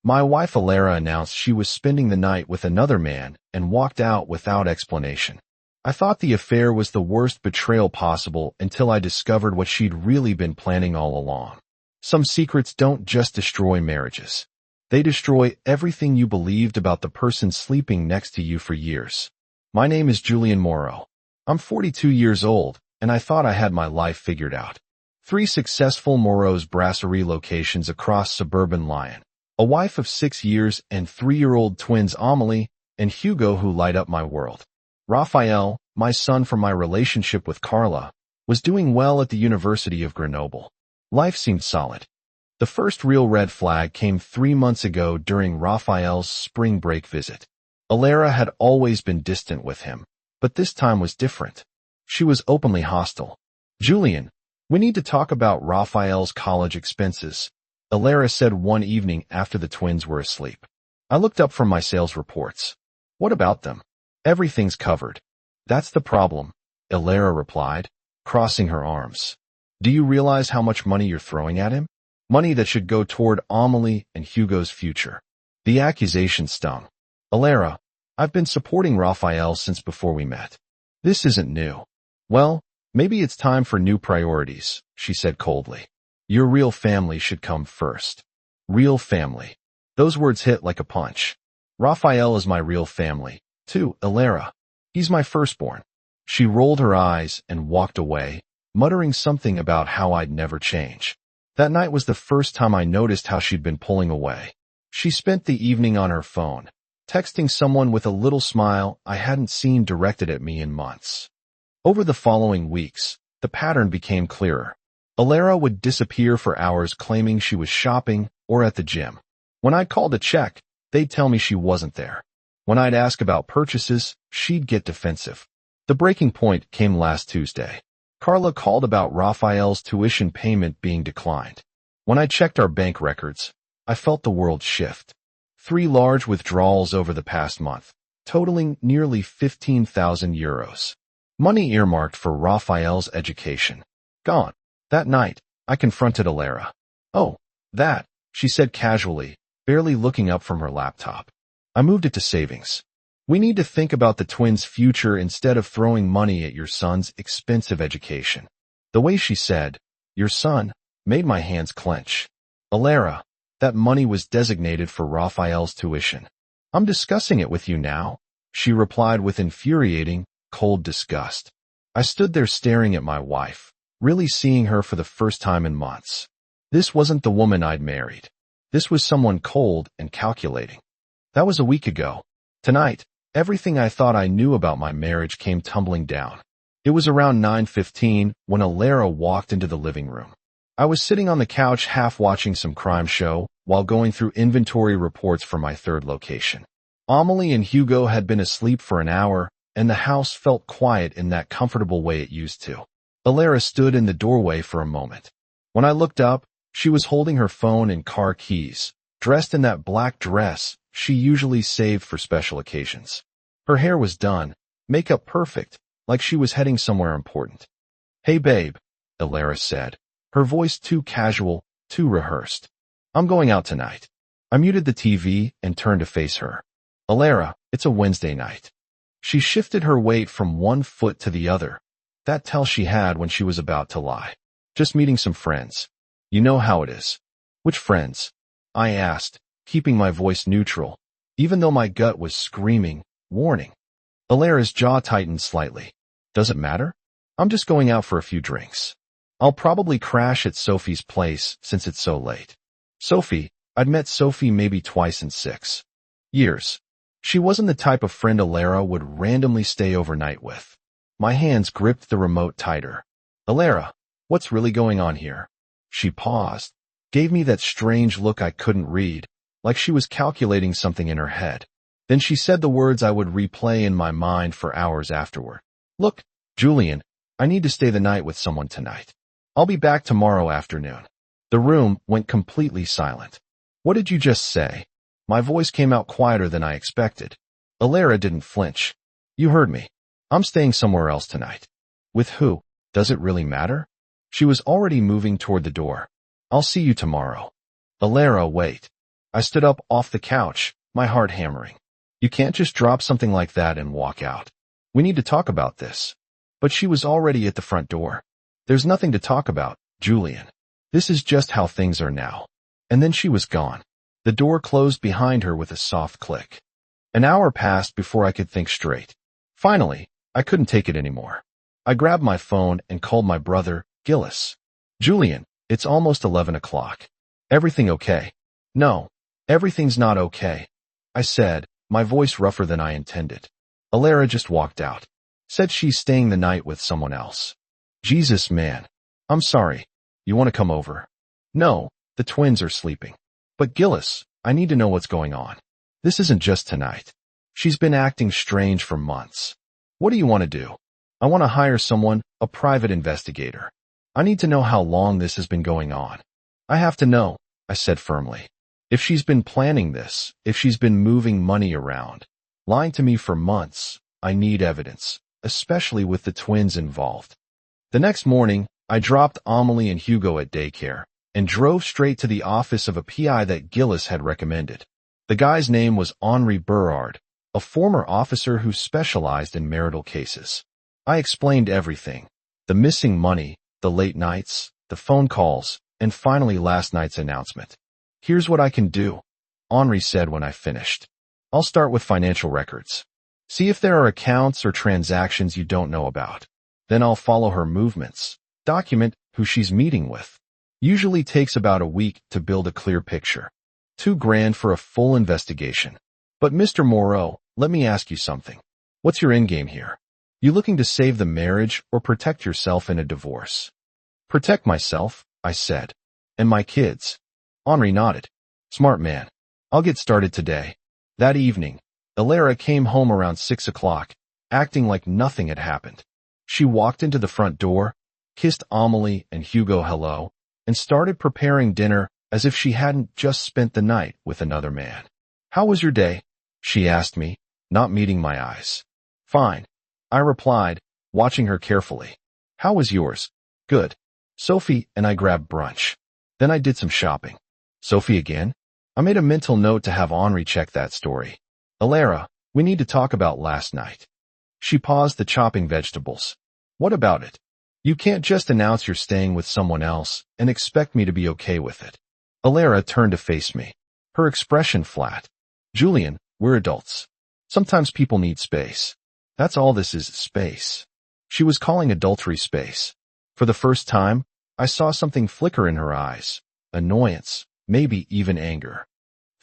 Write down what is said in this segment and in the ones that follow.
My wife Alara announced she was spending the night with another man and walked out without explanation. I thought the affair was the worst betrayal possible until I discovered what she'd really been planning all along. Some secrets don't just destroy marriages. They destroy everything you believed about the person sleeping next to you for years. My name is Julian Morrow. I'm 42 years old, and I thought I had my life figured out. 3 successful Morrow's Brasserie locations across suburban Lyon. A wife of 6 years and 3-year-old twins Amelie and Hugo who light up my world. Raphael, my son from my relationship with Carla, was doing well at the University of Grenoble. Life seemed solid. The first real red flag came 3 months ago during Raphael's spring break visit. Alara had always been distant with him, but this time was different. She was openly hostile. "Julian, we need to talk about Raphael's college expenses," Alara said one evening after the twins were asleep. I looked up from my sales reports. "What about them?" "Everything's covered." "That's the problem," Alara replied, crossing her arms. "Do you realize how much money you're throwing at him? Money that should go toward Amelie and Hugo's future." The accusation stung. "Alara, I've been supporting Raphael since before we met. This isn't new." "Well, maybe it's time for new priorities," she said coldly. "Your real family should come first." Real family. Those words hit like a punch. Raphael is my real family, too, Alara. He's my firstborn. She rolled her eyes and walked away, muttering something about how I'd never change. That night was the first time I noticed how she'd been pulling away. She spent the evening on her phone, texting someone with a little smile I hadn't seen directed at me in months. Over the following weeks, the pattern became clearer. Alara would disappear for hours claiming she was shopping or at the gym. When I'd call to check, they'd tell me she wasn't there. When I'd ask about purchases, she'd get defensive. The breaking point came last Tuesday. Carla called about Raphael's tuition payment being declined. When I checked our bank records, I felt the world shift. 3 large withdrawals over the past month, totaling nearly 15,000 euros. Money earmarked for Raphael's education. Gone. That night, I confronted Alara. "Oh, that," she said casually, barely looking up from her laptop. "I moved it to savings. We need to think about the twins' future instead of throwing money at your son's expensive education." The way she said, "your son," made my hands clench. "Alara, that money was designated for Raphael's tuition." "I'm discussing it with you now," she replied with infuriating, cold disgust. I stood there staring at my wife, really seeing her for the first time in months. This wasn't the woman I'd married. This was someone cold and calculating. That was a week ago. Tonight, everything I thought I knew about my marriage came tumbling down. It was around 9:15 when Alara walked into the living room. I was sitting on the couch half watching some crime show while going through inventory reports for my 3rd location. Amelie and Hugo had been asleep for an hour, and the house felt quiet in that comfortable way it used to. Alara stood in the doorway for a moment. When I looked up, she was holding her phone and car keys, dressed in that black dress she usually saved for special occasions. Her hair was done, makeup perfect, like she was heading somewhere important. "Hey babe," Alara said, her voice too casual, too rehearsed. "I'm going out tonight." I muted the TV and turned to face her. "Alara, it's a Wednesday night." She shifted her weight from one foot to the other. That tell she had when she was about to lie. "Just meeting some friends. You know how it is." "Which friends?" I asked, keeping my voice neutral, even though my gut was screaming, warning. Alara's jaw tightened slightly. "Does it matter? I'm just going out for a few drinks. I'll probably crash at Sophie's place since it's so late." Sophie, I'd met Sophie maybe twice in 6 years. She wasn't the type of friend Alara would randomly stay overnight with. My hands gripped the remote tighter. "Alara, what's really going on here?" She paused, gave me that strange look I couldn't read, like she was calculating something in her head. Then she said the words I would replay in my mind for hours afterward. "Look, Julian, I need to stay the night with someone tonight. I'll be back tomorrow afternoon." The room went completely silent. "What did you just say?" My voice came out quieter than I expected. Alara didn't flinch. "You heard me. I'm staying somewhere else tonight." "With who? Does it really matter?" She was already moving toward the door. "I'll see you tomorrow." "Alara, wait." I stood up off the couch, my heart hammering. You can't just drop something like that and walk out. We need to talk about this. But she was already at the front door. There's nothing to talk about, Julian. This is just how things are now. And then she was gone. The door closed behind her with a soft click. An hour passed before I could think straight. Finally, I couldn't take it anymore. I grabbed my phone and called my brother, Gillis. Julian, it's almost 11 o'clock. Everything okay? No, everything's not okay, I said, my voice rougher than I intended. Alara just walked out. Said she's staying the night with someone else. Jesus, man. I'm sorry. You want to come over? No, the twins are sleeping. But Gillis, I need to know what's going on. This isn't just tonight. She's been acting strange for months. What do you want to do? I want to hire someone, a private investigator. I need to know how long this has been going on. I have to know, I said firmly. If she's been planning this, if she's been moving money around, lying to me for months, I need evidence, especially with the twins involved. The next morning, I dropped Amelie and Hugo at daycare and drove straight to the office of a PI that Gillis had recommended. The guy's name was Henri Berard, a former officer who specialized in marital cases. I explained everything, the missing money, the late nights, the phone calls, and finally last night's announcement. Here's what I can do, Henri said when I finished. I'll start with financial records. See if there are accounts or transactions you don't know about. Then I'll follow her movements, document who she's meeting with. Usually takes about a week to build a clear picture. $2,000 for a full investigation. But Mr. Moreau, let me ask you something. What's your endgame here? You looking to save the marriage or protect yourself in a divorce? Protect myself, I said. And my kids. Henri nodded. Smart man. I'll get started today. That evening, Alara came home around 6 o'clock, acting like nothing had happened. She walked into the front door, kissed Amelie and Hugo hello, and started preparing dinner as if she hadn't just spent the night with another man. How was your day? She asked me, not meeting my eyes. Fine, I replied, watching her carefully. How was yours? Good. Sophie and I grabbed brunch. Then I did some shopping. Sophie again? I made a mental note to have Henri check that story. Alara, we need to talk about last night. She paused the chopping vegetables. What about it? You can't just announce you're staying with someone else and expect me to be okay with it. Alara turned to face me. Her expression flat. Julian, we're adults. Sometimes people need space. That's all this is, space. She was calling adultery space. For the first time, I saw something flicker in her eyes. Annoyance, maybe even anger.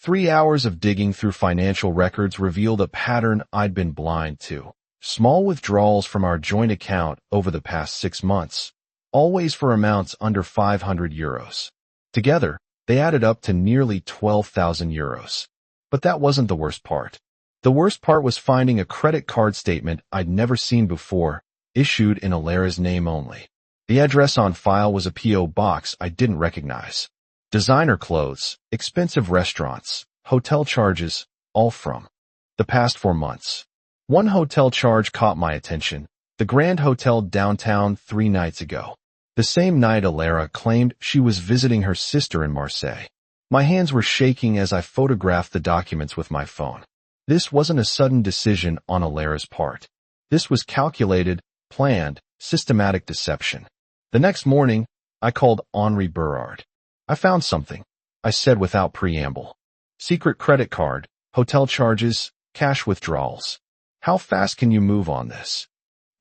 3 hours of digging through financial records revealed a pattern I'd been blind to. Small withdrawals from our joint account over the past 6 months, always for amounts under 500 euros. Together, they added up to nearly 12,000 euros. But that wasn't the worst part. The worst part was finding a credit card statement I'd never seen before, issued in Alara's name only. The address on file was a P.O. box I didn't recognize. Designer clothes, expensive restaurants, hotel charges, all from the past 4 months. One hotel charge caught my attention, the Grand Hotel downtown 3 nights ago. The same night Alara claimed she was visiting her sister in Marseille. My hands were shaking as I photographed the documents with my phone. This wasn't a sudden decision on Alara's part. This was calculated, planned, systematic deception. The next morning, I called Henri Berard. I found something, I said without preamble. Secret credit card, hotel charges, cash withdrawals. How fast can you move on this?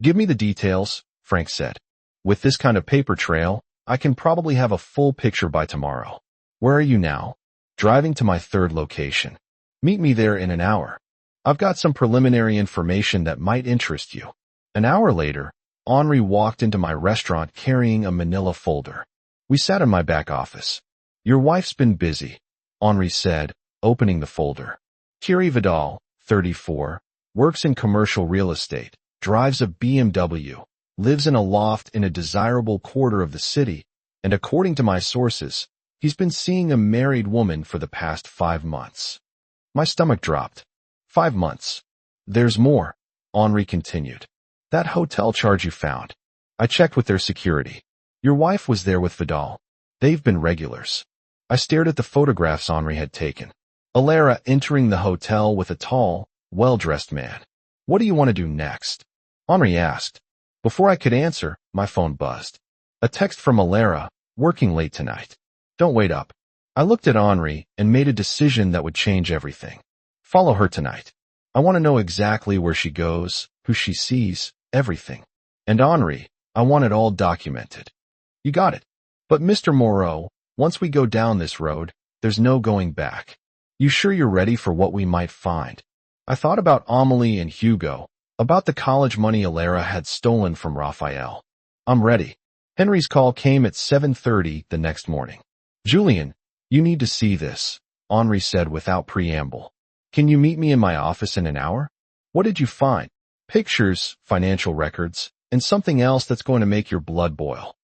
Give me the details, Frank said. With this kind of paper trail, I can probably have a full picture by tomorrow. Where are you now? Driving to my 3rd location. Meet me there in an hour. I've got some preliminary information that might interest you. An hour later, Henri walked into my restaurant carrying a manila folder. We sat in my back office. Your wife's been busy, Henri said, opening the folder. Thierry Vidal, 34, works in commercial real estate, drives a BMW, lives in a loft in a desirable quarter of the city, and according to my sources, he's been seeing a married woman for the past 5 months. My stomach dropped. 5 months. There's more, Henri continued. That hotel charge you found. I checked with their security. Your wife was there with Vidal. They've been regulars. I stared at the photographs Henri had taken. Alara entering the hotel with a tall, well-dressed man. What do you want to do next? Henri asked. Before I could answer, my phone buzzed. A text from Alara, working late tonight. Don't wait up. I looked at Henri and made a decision that would change everything. Follow her tonight. I want to know exactly where she goes, who she sees, everything. And Henri, I want it all documented. You got it. But Mr. Moreau, once we go down this road, there's no going back. You sure you're ready for what we might find? I thought about Amelie and Hugo, about the college money Alara had stolen from Raphael. I'm ready. Henri's call came at 7:30 the next morning. Julien, you need to see this, Henri said without preamble. Can you meet me in my office in an hour? What did you find? Pictures, financial records, and something else that's going to make your blood boil.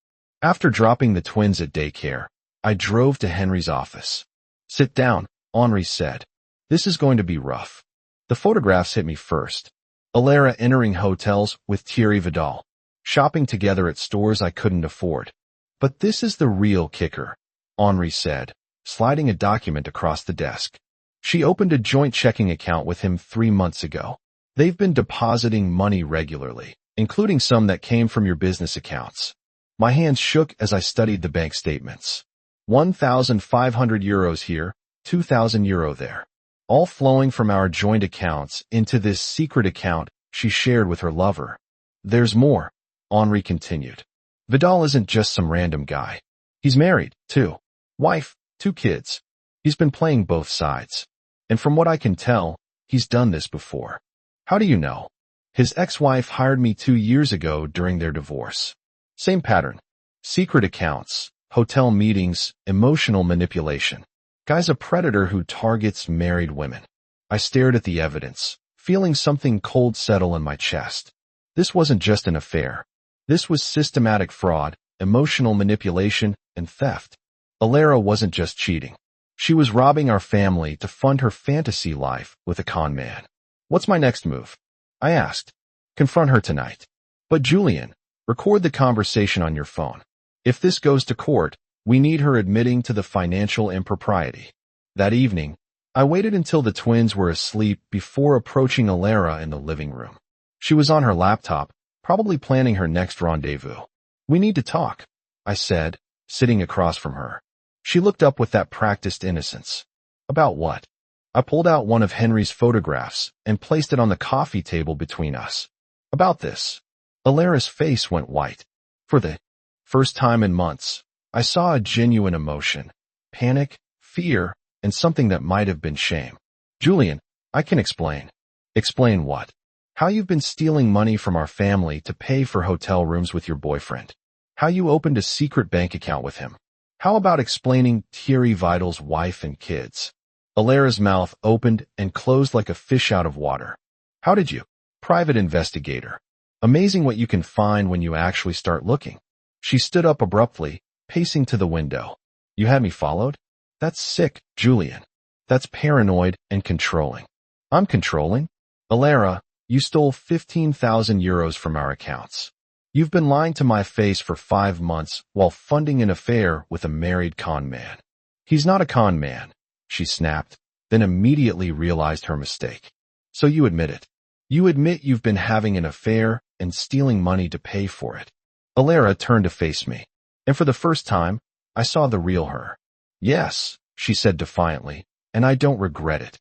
After dropping the twins at daycare, I drove to Henri's office. Sit down, Henri said. This is going to be rough. The photographs hit me first. Alara entering hotels with Thierry Vidal, shopping together at stores I couldn't afford. But this is the real kicker, Henri said, sliding a document across the desk. She opened a joint checking account with him 3 months ago. They've been depositing money regularly, including some that came from your business accounts. My hands shook as I studied the bank statements. 1,500 euros here, 2,000 euro there. All flowing from our joint accounts into this secret account she shared with her lover. There's more, Henri continued. Vidal isn't just some random guy. He's married, too. Wife, 2 kids. He's been playing both sides. And from what I can tell, he's done this before. How do you know? His ex-wife hired me 2 years ago during their divorce. Same pattern. Secret accounts, hotel meetings, emotional manipulation. Guy's a predator who targets married women. I stared at the evidence, feeling something cold settle in my chest. This wasn't just an affair. This was systematic fraud, emotional manipulation, and theft. Alara wasn't just cheating. She was robbing our family to fund her fantasy life with a con man. What's my next move? I asked. Confront her tonight. But Julien, record the conversation on your phone. If this goes to court, we need her admitting to the financial impropriety. That evening, I waited until the twins were asleep before approaching Alara in the living room. She was on her laptop, probably planning her next rendezvous. We need to talk, I said, sitting across from her. She looked up with that practiced innocence. About what? I pulled out one of Henri's photographs and placed it on the coffee table between us. About this. Alara's face went white. For the first time in months, I saw a genuine emotion, panic, fear, and something that might have been shame. Julien, I can explain. Explain what? How you've been stealing money from our family to pay for hotel rooms with your boyfriend. How you opened a secret bank account with him. How about explaining Thierry Vidal's wife and kids? Alara's mouth opened and closed like a fish out of water. How did you? Private investigator. Amazing what you can find when you actually start looking. She stood up abruptly, pacing to the window. You had me followed? That's sick, Julien. That's paranoid and controlling. I'm controlling? Alara, you stole 15,000 euros from our accounts. You've been lying to my face for 5 months while funding an affair with a married con man. He's not a con man, she snapped, then immediately realized her mistake. So you admit it. You admit you've been having an affair and stealing money to pay for it. Alara turned to face me, and for the first time, I saw the real her. Yes, she said defiantly, and I don't regret it.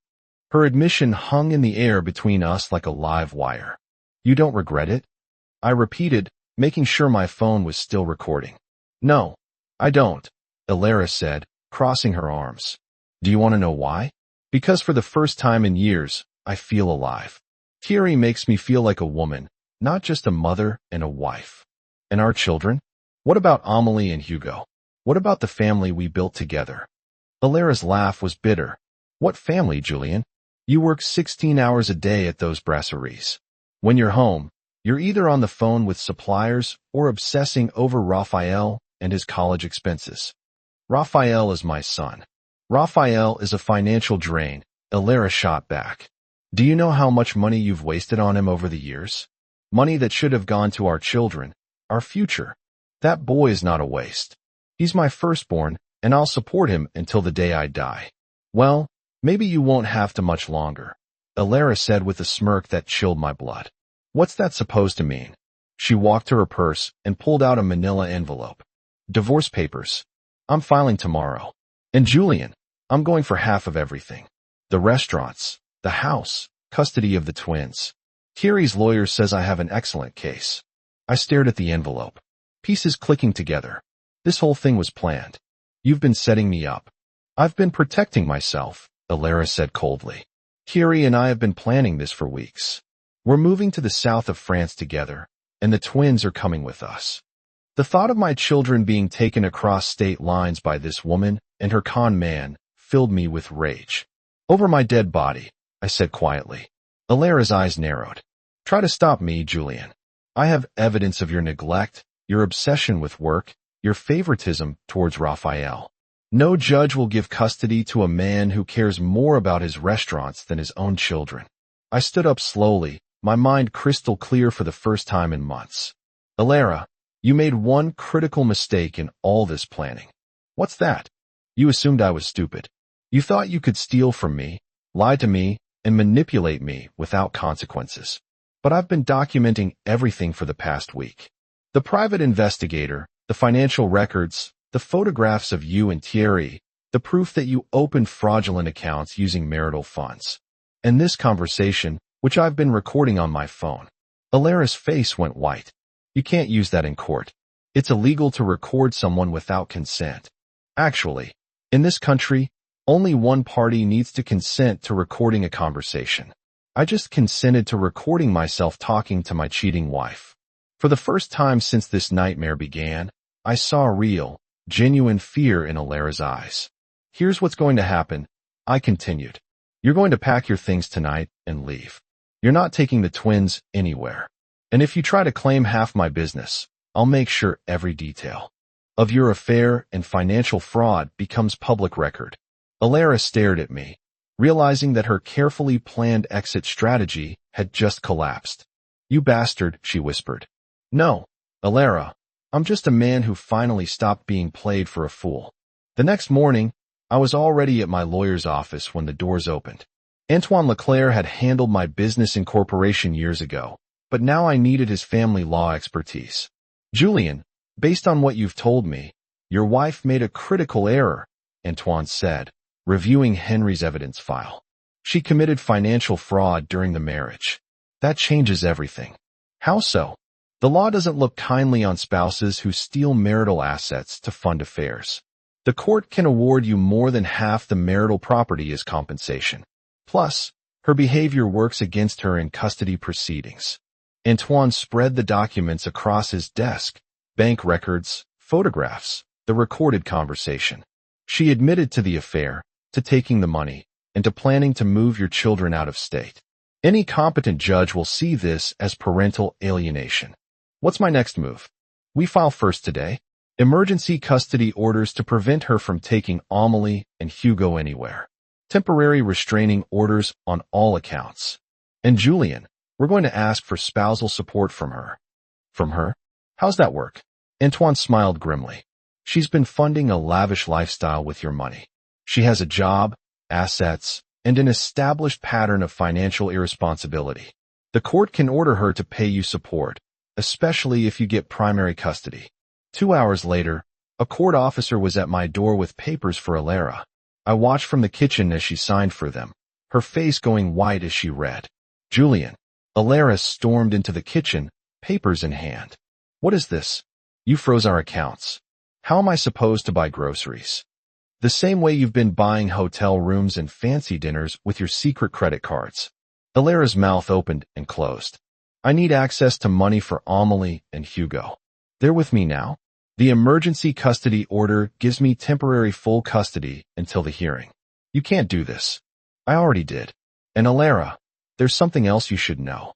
Her admission hung in the air between us like a live wire. You don't regret it? I repeated, making sure my phone was still recording. No, I don't, Alara said, crossing her arms. Do you want to know why? Because for the first time in years, I feel alive. Thierry makes me feel like a woman, not just a mother and a wife. And our children? What about Amelie and Hugo? What about the family we built together? Alara's laugh was bitter. What family, Julien? You work 16 hours a day at those brasseries. When you're home, you're either on the phone with suppliers or obsessing over Raphael and his college expenses. Raphael is my son. Raphael is a financial drain, Alara shot back. Do you know how much money you've wasted on him over the years? Money that should have gone to our children, our future. That boy is not a waste. He's my firstborn, and I'll support him until the day I die. Well, Maybe you won't have to much longer, Alara said with a smirk that chilled my blood. What's that supposed to mean? She walked to her purse and pulled out a manila envelope. Divorce papers. I'm filing tomorrow. And Julian, I'm going for half of everything. The restaurants, the house, custody of the twins. Kiri's lawyer says I have an excellent case. I stared at the envelope. Pieces clicking together. This whole thing was planned. You've been setting me up. I've been protecting myself, Alara said coldly. Kiri and I have been planning this for weeks. We're moving to the south of France together, and the twins are coming with us. The thought of my children being taken across state lines by this woman and her con man filled me with rage. Over my dead body, I said quietly. Alara's eyes narrowed. Try to stop me, Julian. I have evidence of your neglect, your obsession with work, your favoritism towards Raphael. No judge will give custody to a man who cares more about his restaurants than his own children. I stood up slowly, my mind crystal clear for the first time in months. Alara, you made one critical mistake in all this planning. What's that? You assumed I was stupid. You thought you could steal from me, lie to me, and manipulate me without consequences. But I've been documenting everything for the past week. The private investigator, the financial records, the photographs of you and Thierry, the proof that you opened fraudulent accounts using marital funds. And this conversation, which I've been recording on my phone. Alara's face went white. You can't use that in court. It's illegal to record someone without consent. Actually, in this country, only one party needs to consent to recording a conversation. I just consented to recording myself talking to my cheating wife. For the first time since this nightmare began, I saw real, genuine fear in Alara's eyes. Here's what's going to happen, I continued. You're going to pack your things tonight and leave. You're not taking the twins anywhere. And if you try to claim half my business, I'll make sure every detail of your affair and financial fraud becomes public record. Alara stared at me, realizing that her carefully planned exit strategy had just collapsed. You bastard, she whispered. No, Alara, I'm just a man who finally stopped being played for a fool. The next morning, I was already at my lawyer's office when the doors opened. Antoine Leclerc had handled my business incorporation years ago, but now I needed his family law expertise. Julian, based on what you've told me, your wife made a critical error, Antoine said, reviewing Henry's evidence file. She committed financial fraud during the marriage. That changes everything. How so? The law doesn't look kindly on spouses who steal marital assets to fund affairs. The court can award you more than half the marital property as compensation. Plus, her behavior works against her in custody proceedings. Antoine spread the documents across his desk, bank records, photographs, the recorded conversation. She admitted to the affair, to taking the money, and to planning to move your children out of state. Any competent judge will see this as parental alienation. What's my next move? We file first today. Emergency custody orders to prevent her from taking Amelie and Hugo anywhere. Temporary restraining orders on all accounts. And Julian, we're going to ask for spousal support from her. From her? How's that work? Antoine smiled grimly. She's been funding a lavish lifestyle with your money. She has a job, assets, and an established pattern of financial irresponsibility. The court can order her to pay you support, especially if you get primary custody. 2 hours later, a court officer was at my door with papers for Alara. I watched from the kitchen as she signed for them, her face going white as she read. Julian. Alara stormed into the kitchen, papers in hand. What is this? You froze our accounts. How am I supposed to buy groceries? The same way you've been buying hotel rooms and fancy dinners with your secret credit cards. Alara's mouth opened and closed. I need access to money for Amelie and Hugo. They're with me now. The emergency custody order gives me temporary full custody until the hearing. You can't do this. I already did. And Alara, there's something else you should know.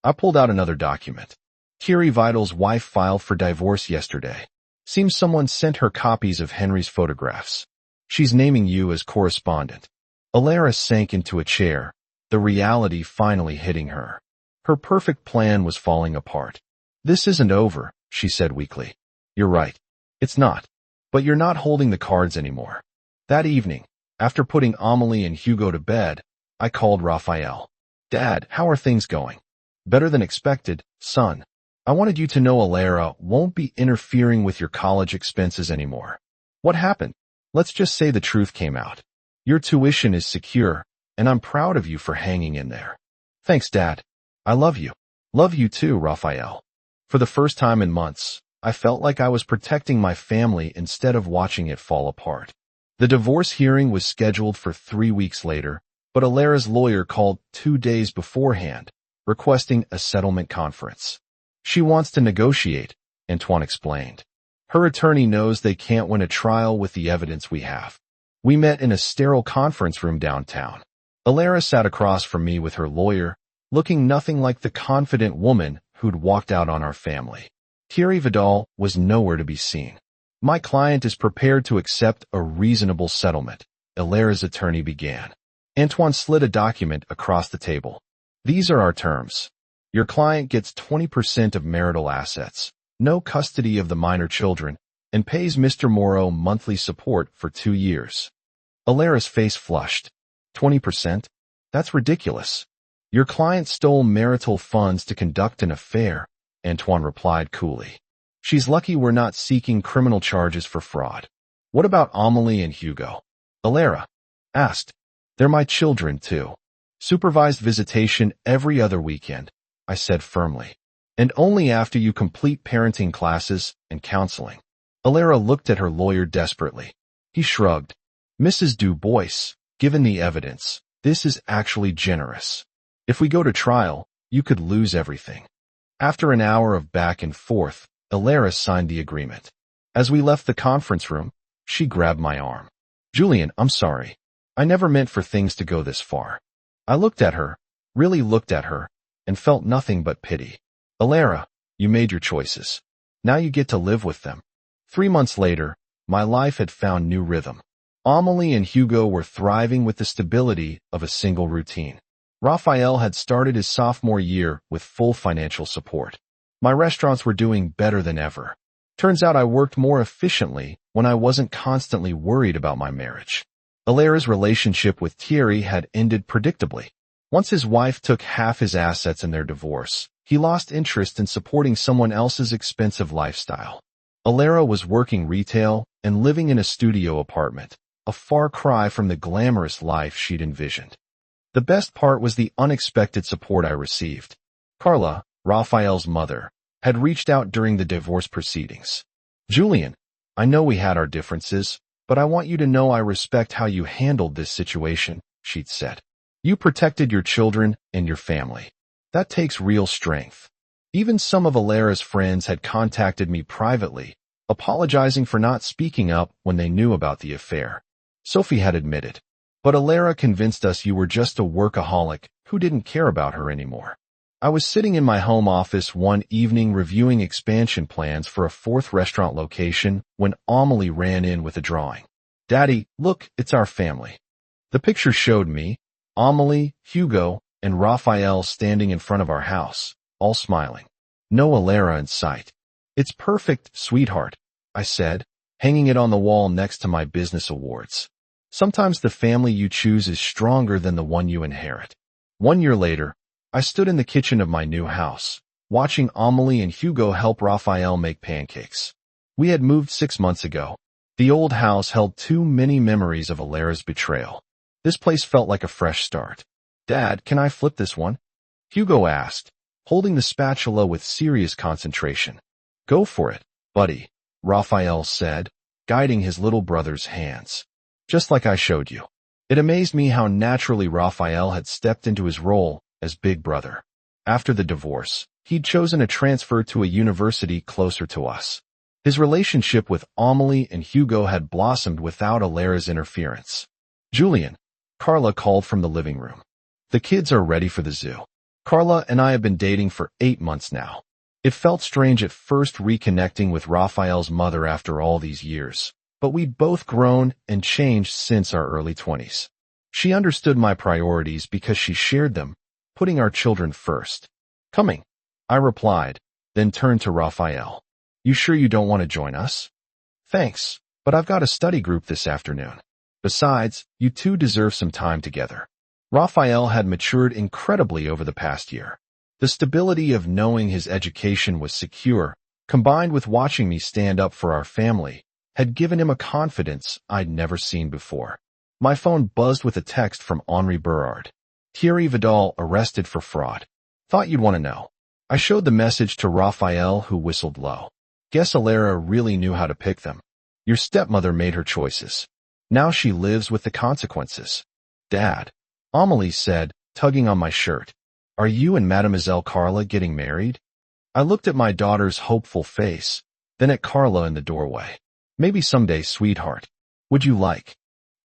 I pulled out another document. Thierry Vidal's wife filed for divorce yesterday. Seems someone sent her copies of Henry's photographs. She's naming you as correspondent. Alara sank into a chair, the reality finally hitting her. Her perfect plan was falling apart. This isn't over, she said weakly. You're right. It's not. But you're not holding the cards anymore. That evening, After putting Amelie and Hugo to bed, I called Raphael. Dad, how are things going? Better than expected, son. I wanted you to know Alara won't be interfering with your college expenses anymore. What happened? Let's just say the truth came out. Your tuition is secure, and I'm proud of you for hanging in there. Thanks, Dad. I love you. Love you too, Raphael. For the first time in months, I felt like I was protecting my family instead of watching it fall apart. The divorce hearing was scheduled for 3 weeks later, but Alara's lawyer called 2 days beforehand, requesting a settlement conference. She wants to negotiate, Antoine explained. Her attorney knows they can't win a trial with the evidence we have. We met in a sterile conference room downtown. Alara sat across from me with her lawyer, looking nothing like the confident woman who'd walked out on our family. Thierry Vidal was nowhere to be seen. My client is prepared to accept a reasonable settlement, Alara's attorney began. Antoine slid a document across the table. These are our terms. Your client gets 20% of marital assets, no custody of the minor children, and pays Mr. Moreau monthly support for 2 years. Alara's face flushed. 20%? That's ridiculous. Your client stole marital funds to conduct an affair, Antoine replied coolly. She's lucky we're not seeking criminal charges for fraud. What about Amelie and Hugo? Alara asked. They're my children, too. Supervised visitation every other weekend, I said firmly. And only after you complete parenting classes and counseling. Alara looked at her lawyer desperately. He shrugged. Mrs. Du Bois, given the evidence, this is actually generous. If we go to trial, you could lose everything. After an hour of back and forth, Alara signed the agreement. As we left the conference room, she grabbed my arm. Julien, I'm sorry. I never meant for things to go this far. I looked at her, really looked at her, and felt nothing but pity. Alara, you made your choices. Now you get to live with them. 3 months later, my life had found new rhythm. Amelie and Hugo were thriving with the stability of a single routine. Raphael had started his sophomore year with full financial support. My restaurants were doing better than ever. Turns out I worked more efficiently when I wasn't constantly worried about my marriage. Alara's relationship with Thierry had ended predictably. Once his wife took half his assets in their divorce, he lost interest in supporting someone else's expensive lifestyle. Alara was working retail and living in a studio apartment, a far cry from the glamorous life she'd envisioned. The best part was the unexpected support I received. Carla, Raphael's mother, had reached out during the divorce proceedings. Julien, I know we had our differences, but I want you to know I respect how you handled this situation, she'd said. You protected your children and your family. That takes real strength. Even some of Alara's friends had contacted me privately, apologizing for not speaking up when they knew about the affair. Sophie had admitted. But Alara convinced us you were just a workaholic who didn't care about her anymore. I was sitting in my home office one evening reviewing expansion plans for a 4th restaurant location when Amelie ran in with a drawing. Daddy, look, it's our family. The picture showed me, Amelie, Hugo, and Raphael standing in front of our house, all smiling. No Alara in sight. It's perfect, sweetheart, I said, hanging it on the wall next to my business awards. Sometimes the family you choose is stronger than the one you inherit. 1 year later, I stood in the kitchen of my new house, watching Amelie and Hugo help Raphael make pancakes. We had moved 6 months ago. The old house held too many memories of Alara's betrayal. This place felt like a fresh start. Dad, can I flip this one? Hugo asked, holding the spatula with serious concentration. Go for it, buddy, Raphael said, guiding his little brother's hands. Just like I showed you. It amazed me how naturally Raphael had stepped into his role as big brother. After the divorce, he'd chosen a transfer to a university closer to us. His relationship with Amelie and Hugo had blossomed without Alara's interference. Julien, Carla called from the living room. The kids are ready for the zoo. Carla and I have been dating for 8 months now. It felt strange at first reconnecting with Raphael's mother after all these years, but we'd both grown and changed since our early 20s. She understood my priorities because she shared them, putting our children first. Coming, I replied, then turned to Raphael. You sure you don't want to join us? Thanks, but I've got a study group this afternoon. Besides, you two deserve some time together. Raphael had matured incredibly over the past year. The stability of knowing his education was secure, combined with watching me stand up for our family, had given him a confidence I'd never seen before. My phone buzzed with a text from Henri Berard. Thierry Vidal arrested for fraud. Thought you'd want to know. I showed the message to Raphael, who whistled low. Guess Alara really knew how to pick them. Your stepmother made her choices. Now she lives with the consequences. Dad, Amélie said, tugging on my shirt. Are you and Mademoiselle Carla getting married? I looked at my daughter's hopeful face, then at Carla in the doorway. Maybe someday, sweetheart. Would you like?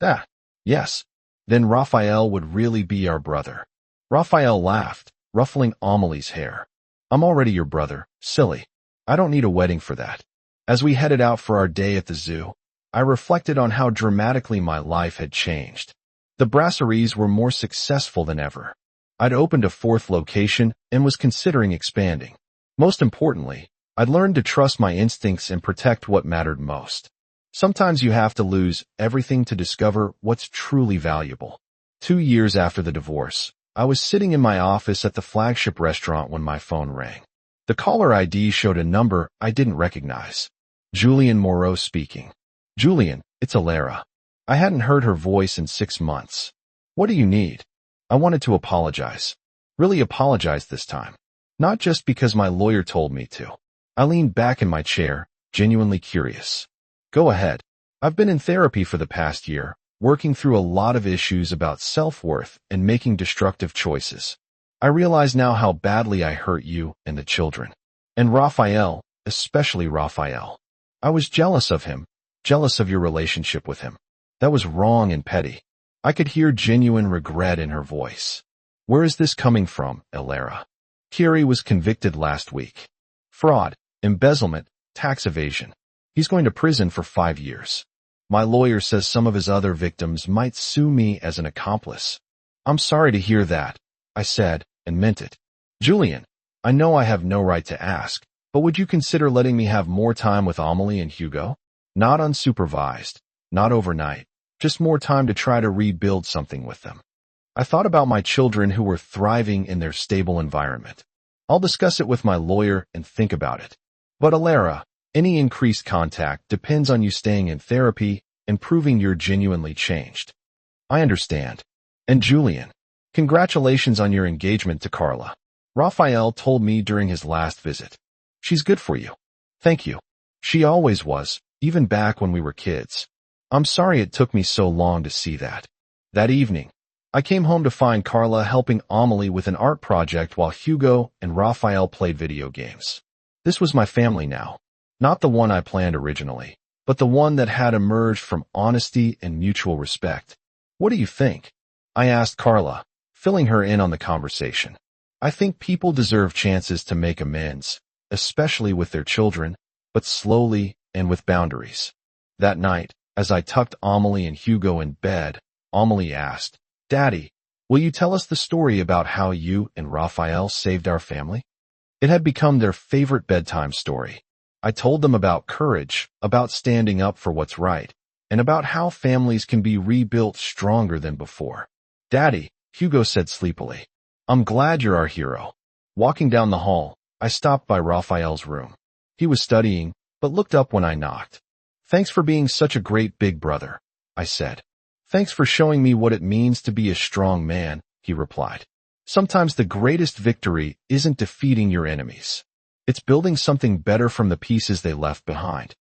Ah, yes. Then Raphael would really be our brother. Raphael laughed, ruffling Amélie's hair. I'm already your brother, silly. I don't need a wedding for that. As we headed out for our day at the zoo, I reflected on how dramatically my life had changed. The brasseries were more successful than ever. I'd opened a fourth location and was considering expanding. Most importantly, I'd learned to trust my instincts and protect what mattered most. Sometimes you have to lose everything to discover what's truly valuable. 2 years after the divorce, I was sitting in my office at the flagship restaurant when my phone rang. The caller ID showed a number I didn't recognize. Julien Moreau speaking. Julien, it's Alara. I hadn't heard her voice in 6 months. What do you need? I wanted to apologize. Really apologize this time. Not just because my lawyer told me to. I leaned back in my chair, genuinely curious. Go ahead. I've been in therapy for the past year, working through a lot of issues about self-worth and making destructive choices. I realize now how badly I hurt you and the children. And Raphael, especially Raphael. I was jealous of him, jealous of your relationship with him. That was wrong and petty. I could hear genuine regret in her voice. Where is this coming from, Alara? Thierry was convicted last week. Fraud, embezzlement, tax evasion. He's going to prison for 5 years. My lawyer says some of his other victims might sue me as an accomplice. I'm sorry to hear that, I said, and meant it. Julien, I know I have no right to ask, but would you consider letting me have more time with Amélie and Hugo? Not unsupervised, not overnight. Just more time to try to rebuild something with them. I thought about my children who were thriving in their stable environment. I'll discuss it with my lawyer and think about it. But Alara, any increased contact depends on you staying in therapy and proving you're genuinely changed. I understand. And Julien, congratulations on your engagement to Carla. Raphael told me during his last visit. She's good for you. Thank you. She always was, even back when we were kids. I'm sorry it took me so long to see that. That evening, I came home to find Carla helping Amélie with an art project while Hugo and Raphael played video games. This was my family now. Not the one I planned originally, but the one that had emerged from honesty and mutual respect. What do you think? I asked Carla, filling her in on the conversation. I think people deserve chances to make amends, especially with their children, but slowly and with boundaries. That night, as I tucked Amélie and Hugo in bed, Amélie asked, Daddy, will you tell us the story about how you and Raphael saved our family? It had become their favorite bedtime story. I told them about courage, about standing up for what's right, and about how families can be rebuilt stronger than before. Daddy, Hugo said sleepily, I'm glad you're our hero. Walking down the hall, I stopped by Raphael's room. He was studying, but looked up when I knocked. Thanks for being such a great big brother, I said. Thanks for showing me what it means to be a strong man, he replied. Sometimes the greatest victory isn't defeating your enemies. It's building something better from the pieces they left behind.